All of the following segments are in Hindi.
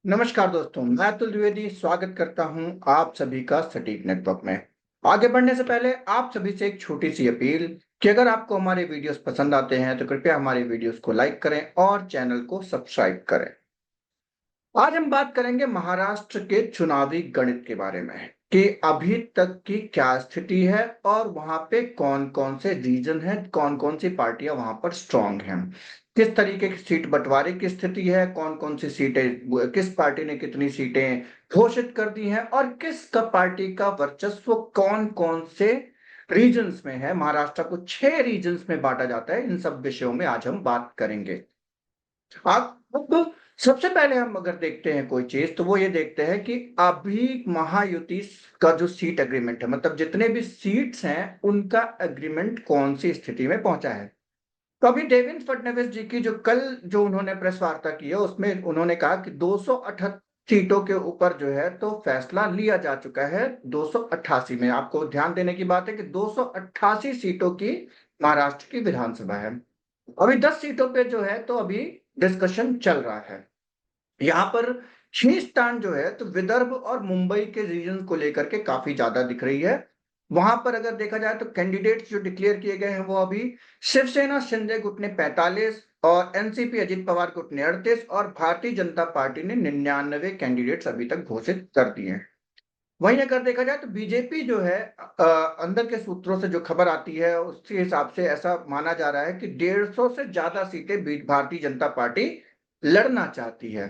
नमस्कार दोस्तों, मैं अतुल द्विवेदी स्वागत करता हूं आप सभी का सटीक नेटवर्क में। आगे बढ़ने से पहले आप सभी से एक छोटी सी अपील कि अगर आपको हमारे वीडियोस पसंद आते हैं तो कृपया हमारे वीडियोस को लाइक करें और चैनल को सब्सक्राइब करें। आज हम बात करेंगे महाराष्ट्र के चुनावी गणित के बारे में कि अभी तक की क्या स्थिति है और वहां पे कौन कौन से रीजन हैं, कौन कौन सी पार्टियां वहां पर स्ट्रांग हैं, किस तरीके की सीट बंटवारे की स्थिति है, कौन कौन सी सीटें, किस पार्टी ने कितनी सीटें घोषित कर दी हैं और किस का पार्टी का वर्चस्व कौन कौन से रीजन्स में है। महाराष्ट्र को 6 रीजन्स में बांटा जाता है। इन सब विषयों में आज हम बात करेंगे। आप अब सबसे पहले हम अगर देखते हैं कोई चीज तो वो ये देखते हैं कि अभी महायुति का जो सीट एग्रीमेंट है, मतलब जितने भी सीट्स हैं उनका एग्रीमेंट कौन सी स्थिति में पहुंचा है। तो अभी देवेंद्र फडणवीस जी की जो उन्होंने प्रेस वार्ता की है उसमें उन्होंने कहा कि 278 सीटों के ऊपर जो है तो फैसला लिया जा चुका है। 288 में आपको ध्यान देने की बात है कि 288 सीटों की महाराष्ट्र की विधानसभा है। अभी 10 सीटों पे जो है तो अभी डिस्कशन चल रहा है। यहाँ पर खींचतान जो है तो विदर्भ और मुंबई के रीजन को लेकर के काफी ज्यादा दिख रही है। वहां पर अगर देखा जाए तो कैंडिडेट्स जो डिक्लेयर किए गए हैं वो अभी शिवसेना शिंदे गुट ने 45 और एनसीपी अजित पवार गुट ने 38 और भारतीय जनता पार्टी ने 99 कैंडिडेट्स अभी तक घोषित कर दिए हैं। वहीं अगर देखा जाए तो बीजेपी जो है अंदर के सूत्रों से जो खबर आती है उसके हिसाब से ऐसा माना जा रहा है कि 150 से ज्यादा सीटें भारतीय जनता पार्टी लड़ना चाहती है।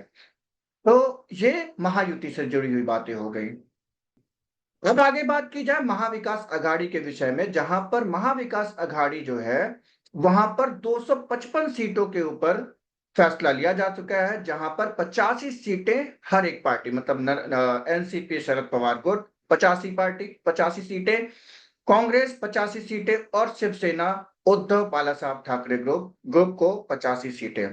तो ये महायुति से जुड़ी हुई बातें हो गई। अब आगे बात की जाए महाविकास अघाड़ी के विषय में, जहां पर महाविकास अघाड़ी जो है वहां पर 255 सीटों के ऊपर फैसला लिया जा चुका है, जहां पर 85 सीटें हर एक पार्टी, मतलब एनसीपी शरद पवार गुट 85 सीटें, कांग्रेस 85 सीटें और शिवसेना उद्धव बाला साहब ठाकरे ग्रुप को 85 सीटें।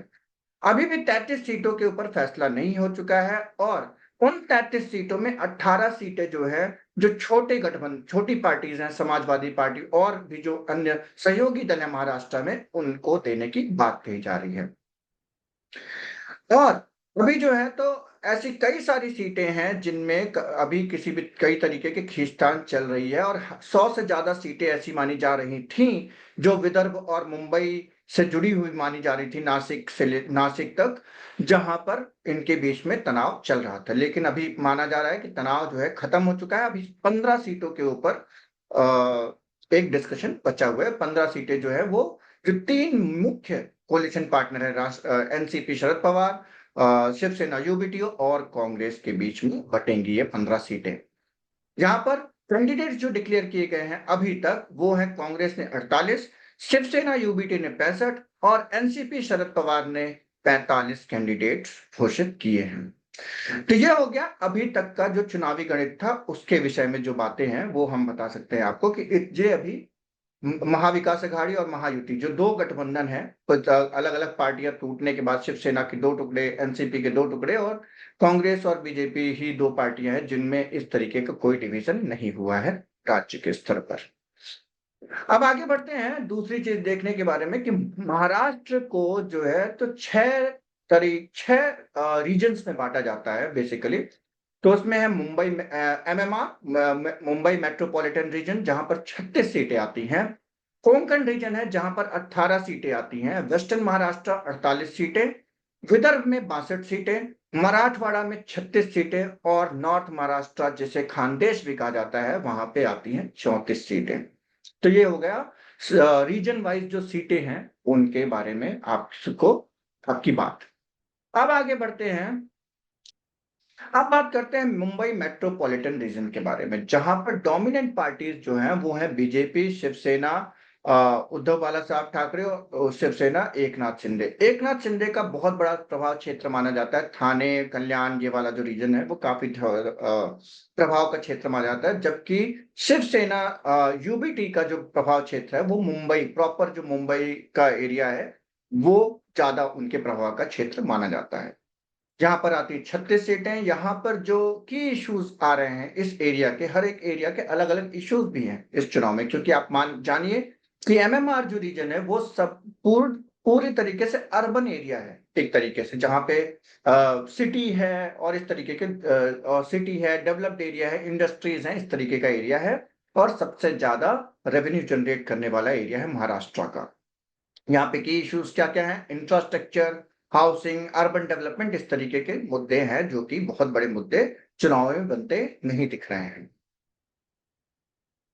अभी भी 33 सीटों के ऊपर फैसला नहीं हो चुका है और उन 33 सीटों में 18 सीटें जो है जो छोटे गठबंधन छोटी पार्टीज हैं, समाजवादी पार्टी और भी जो अन्य सहयोगी दल है महाराष्ट्र में, उनको देने की बात कही जा रही है। और अभी जो है तो ऐसी कई सारी सीटें हैं जिनमें अभी किसी भी कई तरीके की खींचतान चल रही है और 100 से ज्यादा सीटें ऐसी मानी जा रही थीं जो विदर्भ और मुंबई से जुड़ी हुई मानी जा रही थी, नासिक तक, जहां पर इनके बीच में तनाव चल रहा था। लेकिन अभी माना जा रहा है कि तनाव जो है खत्म हो चुका है। अभी 15 सीटों के ऊपर एक डिस्कशन बचा हुआ है। 15 सीटें जो है वो जो 3 मुख्य कोलिशन पार्टनर है, एनसीपी शरद पवार, शिवसेना यूबीटी और कांग्रेस के बीच में बटेंगी ये 15 सीटें। यहाँ पर कैंडिडेट जो डिक्लेयर किए गए हैं अभी तक वो है कांग्रेस ने 48, शिवसेना यूबीटी ने 65 और एनसीपी शरद पवार ने 45 कैंडिडेट घोषित किए हैं। तो यह हो गया अभी तक का जो चुनावी गणित था उसके विषय में जो बातें हैं वो हम बता सकते हैं आपको कि ये अभी महाविकास अघाड़ी और महायुति जो दो गठबंधन है, अलग अलग पार्टियां टूटने के बाद शिवसेना के 2 टुकड़े, एनसीपी के 2 टुकड़े और कांग्रेस और बीजेपी ही 2 पार्टियां हैं जिनमें इस तरीके का कोई डिवीजन नहीं हुआ है राज्य के स्तर पर। अब आगे बढ़ते हैं दूसरी चीज देखने के बारे में कि महाराष्ट्र को जो है तो 6 रीजन्स में बांटा जाता है बेसिकली। तो उसमें है Mumbai MMR, Mumbai metropolitan region, जहां पर 36 सीटें आती हैं। कोंकण रीजन है जहां पर 18 सीटें आती हैं। वेस्टर्न महाराष्ट्र 48 सीटें, विदर्भ में 62 सीटें, मराठवाड़ा में 36 सीटें और नॉर्थ महाराष्ट्र जिसे खानदेश भी कहा जाता है वहां पे आती हैं 34 सीटें। तो ये हो गया रीजन वाइज जो सीटें हैं उनके बारे में आपको आपकी बात। अब आगे बढ़ते हैं। अब बात करते हैं मुंबई मेट्रोपॉलिटन रीजन के बारे में, जहां पर डोमिनेंट पार्टीज जो हैं वो है बीजेपी, शिवसेना, उद्धव बाला साहब ठाकरे और शिवसेना एक नाथ शिंदे का बहुत बड़ा प्रभाव क्षेत्र माना जाता है। थाने कल्याण ये वाला जो रीजन है वो काफी प्रभाव का क्षेत्र माना जाता है, जबकि शिवसेना यूबीटी का जो प्रभाव क्षेत्र है वो मुंबई प्रॉपर, जो मुंबई का एरिया है वो ज्यादा उनके प्रभाव का क्षेत्र माना जाता है। यहाँ पर आती 36 सीटें। यहाँ पर जो की इश्यूज आ रहे हैं इस एरिया के, हर एक एरिया के अलग अलग इश्यूज भी हैं इस चुनाव में, क्योंकि आप मान जानिए कि एमएमआर जो रीजन है वो सब पूर्ण पूरी तरीके से अर्बन एरिया है, एक तरीके से जहाँ पे सिटी है और इस तरीके के सिटी है, डेवलप्ड एरिया है, इंडस्ट्रीज हैं, इस तरीके का एरिया है। और सबसे ज्यादा रेवेन्यू जनरेट करने वाला एरिया है महाराष्ट्र का। यहाँ पे की इश्यूज क्या क्या है? इंफ्रास्ट्रक्चर, हाउसिंग, अर्बन डेवलपमेंट, इस तरीके के मुद्दे हैं जो कि बहुत बड़े मुद्दे चुनाव में बनते नहीं दिख रहे हैं।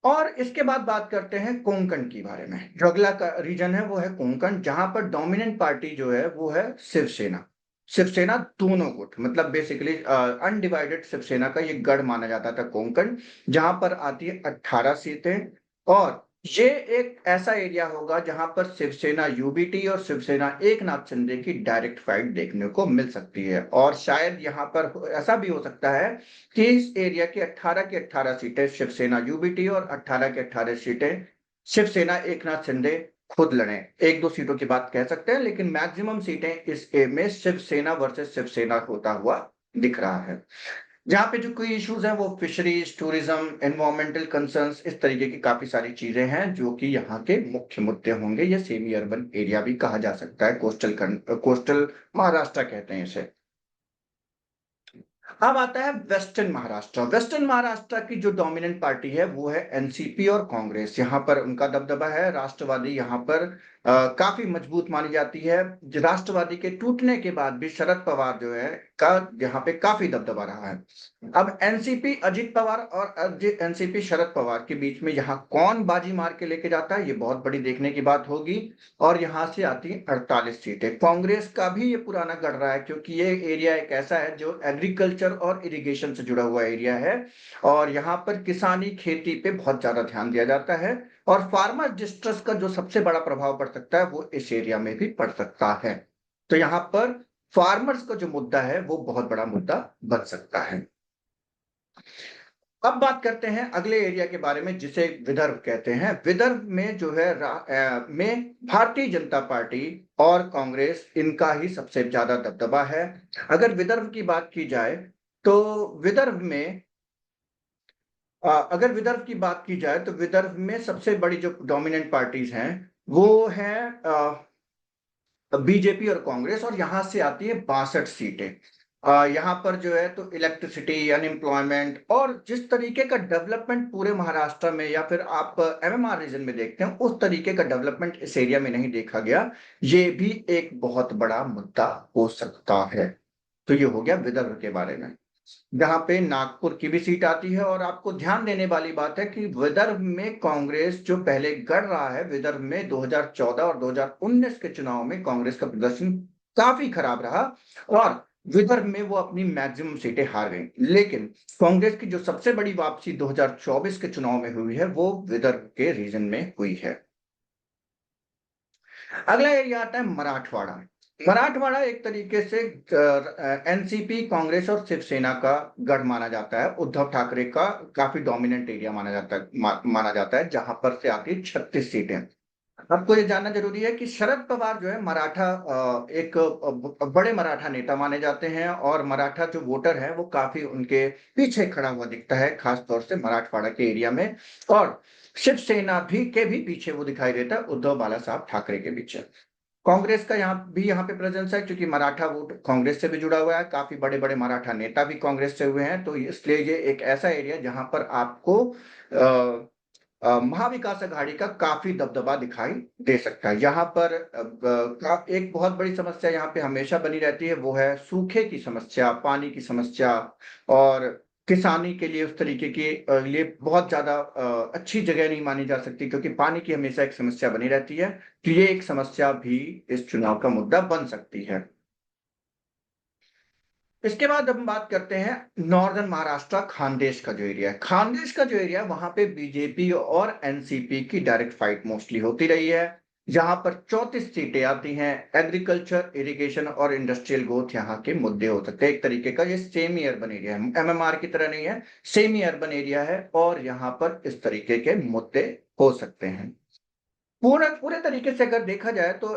और इसके बाद बात करते हैं कोंकण के बारे में। जो अगला का रीजन है वो है कोंकण, जहां पर डोमिनेंट पार्टी जो है वो है शिवसेना। शिवसेना दोनों गुट, मतलब बेसिकली अनडिवाइडेड शिवसेना का ये गढ़ माना जाता था कोंकण, जहां पर आती है 18 सीटें। और ये एक ऐसा एरिया होगा जहां पर शिवसेना यूबीटी और शिवसेना एकनाथ शिंदे की डायरेक्ट फाइट देखने को मिल सकती है। और शायद यहाँ पर ऐसा भी हो सकता है कि इस एरिया की 18 की 18 सीटें शिवसेना यूबीटी और 18 की 18 सीटें शिवसेना एकनाथ शिंदे खुद लड़े। एक दो सीटों की बात कह सकते हैं, लेकिन मैक्सिमम सीटें इस ए में शिवसेना वर्सेस शिवसेना होता हुआ दिख रहा है। जहां पे जो कोई इश्यूज हैं वो फिशरीज, टूरिज्म, एनवायरमेंटल कंसर्न्स, इस तरीके की काफी सारी चीजें हैं जो कि यहाँ के मुख्य मुद्दे होंगे। ये सेमी अर्बन एरिया भी कहा जा सकता है, कोस्टल महाराष्ट्र कहते हैं इसे। अब आता है वेस्टर्न महाराष्ट्र। वेस्टर्न महाराष्ट्र की जो डोमिनेंट पार्टी है वो है एनसीपी और कांग्रेस। यहाँ पर उनका दबदबा है। राष्ट्रवादी यहाँ पर काफी मजबूत मानी जाती है। राष्ट्रवादी के टूटने के बाद भी शरद पवार जो है का यहाँ पे काफी दबदबा रहा है। अब एनसीपी अजित पवार और एनसीपी शरद पवार के बीच में यहाँ कौन बाजी मार के लेके जाता है, ये बहुत बड़ी देखने की बात होगी। और यहाँ से आती है 48 सीटें। कांग्रेस का भी ये पुराना गढ़ रहा है, क्योंकि ये एरिया एक ऐसा है जो एग्रीकल्चर और इरिगेशन से जुड़ा हुआ एरिया है। और यहाँ पर किसानी खेती पे बहुत ज्यादा ध्यान दिया जाता है। और फार्मर डिस्ट्रेस का जो सबसे बड़ा प्रभाव पड़ सकता है वो इस एरिया में भी पड़ सकता है। तो यहाँ पर फार्मर्स का जो मुद्दा है वो बहुत बड़ा मुद्दा बन सकता है। अब बात करते हैं अगले एरिया के बारे में, जिसे विदर्भ कहते हैं। विदर्भ में जो है में भारतीय जनता पार्टी और कांग्रेस, इनका ही सबसे ज्यादा दबदबा है। अगर विदर्भ की बात की जाए तो विदर्भ में अगर विदर्भ की बात की जाए तो विदर्भ में सबसे बड़ी जो डोमिनेंट पार्टीज हैं वो है बीजेपी और कांग्रेस। और यहां से आती है 62 सीटें। यहाँ पर जो है तो इलेक्ट्रिसिटी, अनएम्प्लॉयमेंट और जिस तरीके का डेवलपमेंट पूरे महाराष्ट्र में या फिर आप एमएमआर रीजन में देखते हैं, उस तरीके का डेवलपमेंट इस एरिया में नहीं देखा गया। ये भी एक बहुत बड़ा मुद्दा हो सकता है। तो ये हो गया विदर्भ के बारे में, जहां पे नागपुर की भी सीट आती है। और आपको ध्यान देने वाली बात है कि विदर्भ में कांग्रेस जो पहले गढ़ रहा है, विदर्भ में 2014 और 2019 के चुनाव में कांग्रेस का प्रदर्शन काफी खराब रहा। और विदर्भ में वो अपनी मैक्सिमम सीटें हार गई। लेकिन कांग्रेस की जो सबसे बड़ी वापसी 2024 के चुनाव में हुई है वो विदर्भ के रीजन में हुई है। अगला एरिया आता है मराठवाड़ा। मराठवाड़ा एक तरीके से एनसीपी, कांग्रेस और शिवसेना का गढ़ माना जाता है। उद्धव ठाकरे का काफी डोमिनेंट एरिया माना जाता है, माना जाता है, जहां पर से आती है 36 सीटें। आपको ये जानना जरूरी है कि शरद पवार जो है मराठा एक बड़े मराठा नेता माने जाते हैं। और मराठा जो वोटर है वो काफी उनके पीछे खड़ा हुआ दिखता है, खास तौर से मराठवाड़ा के एरिया में। और शिवसेना भी पीछे वो दिखाई देता है, उद्धव बाला साहब ठाकरे के पीछे। कांग्रेस का यहाँ पे प्रेजेंस है, क्योंकि मराठा वोट कांग्रेस से भी जुड़ा हुआ है। काफी बड़े बड़े मराठा नेता भी कांग्रेस से हुए हैं। तो इसलिए ये एक ऐसा एरिया जहां पर आपको महाविकास अघाड़ी का काफी दबदबा दिखाई दे सकता है। यहाँ पर एक बहुत बड़ी समस्या यहाँ पे हमेशा बनी रहती है, वो है सूखे की समस्या, पानी की समस्या। और किसानी के लिए उस तरीके की लिए बहुत ज्यादा अच्छी जगह नहीं मानी जा सकती, क्योंकि पानी की हमेशा एक समस्या बनी रहती है। तो ये एक समस्या भी इस चुनाव का मुद्दा बन सकती है। इसके बाद हम बात करते हैं नॉर्दर्न महाराष्ट्र, खानदेश का जो एरिया है। खानदेश का जो एरिया, वहां पे बीजेपी और एनसीपी की डायरेक्ट फाइट मोस्टली होती रही है। जहां पर 34 सीटें आती हैं। एग्रीकल्चर, इरिगेशन और इंडस्ट्रियल ग्रोथ यहाँ के मुद्दे हो सकते हैं। एक तरीके का ये सेमी अर्बन एरिया है, एमएमआर की तरह नहीं है, सेमी अर्बन एरिया है। और यहाँ पर इस तरीके के मुद्दे हो सकते हैं। पूरा पूरे तरीके से अगर देखा जाए तो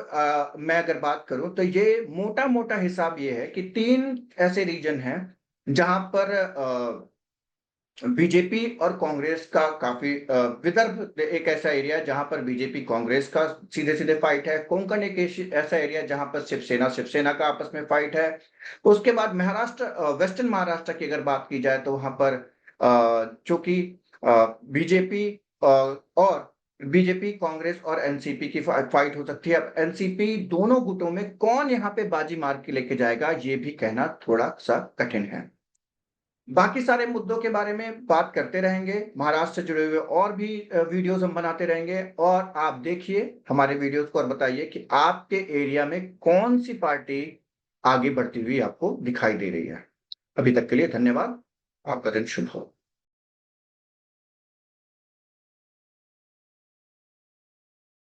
मैं अगर बात करूं तो ये मोटा मोटा हिसाब ये है कि तीन ऐसे रीजन हैं जहां पर बीजेपी और कांग्रेस का काफी विदर्भ एक ऐसा एरिया है जहां पर बीजेपी कांग्रेस का सीधे सीधे फाइट है। कोंकण एक ऐसा एरिया है जहां पर शिवसेना का आपस में फाइट है। उसके बाद महाराष्ट्र, वेस्टर्न महाराष्ट्र की अगर बात की जाए तो वहां पर चूंकि बीजेपी और बीजेपी कांग्रेस और एनसीपी की फाइट हो सकती है। अब एनसीपी दोनों गुटों में कौन यहाँ पे बाजी मार के लेके जाएगा ये भी कहना थोड़ा सा कठिन है। बाकी सारे मुद्दों के बारे में बात करते रहेंगे, महाराष्ट्र से जुड़े हुए और भी वीडियोस हम बनाते रहेंगे। और आप देखिए हमारे वीडियोस को और बताइए कि आपके एरिया में कौन सी पार्टी आगे बढ़ती हुई आपको दिखाई दे रही है। अभी तक के लिए धन्यवाद। आपका दिन शुभ हो।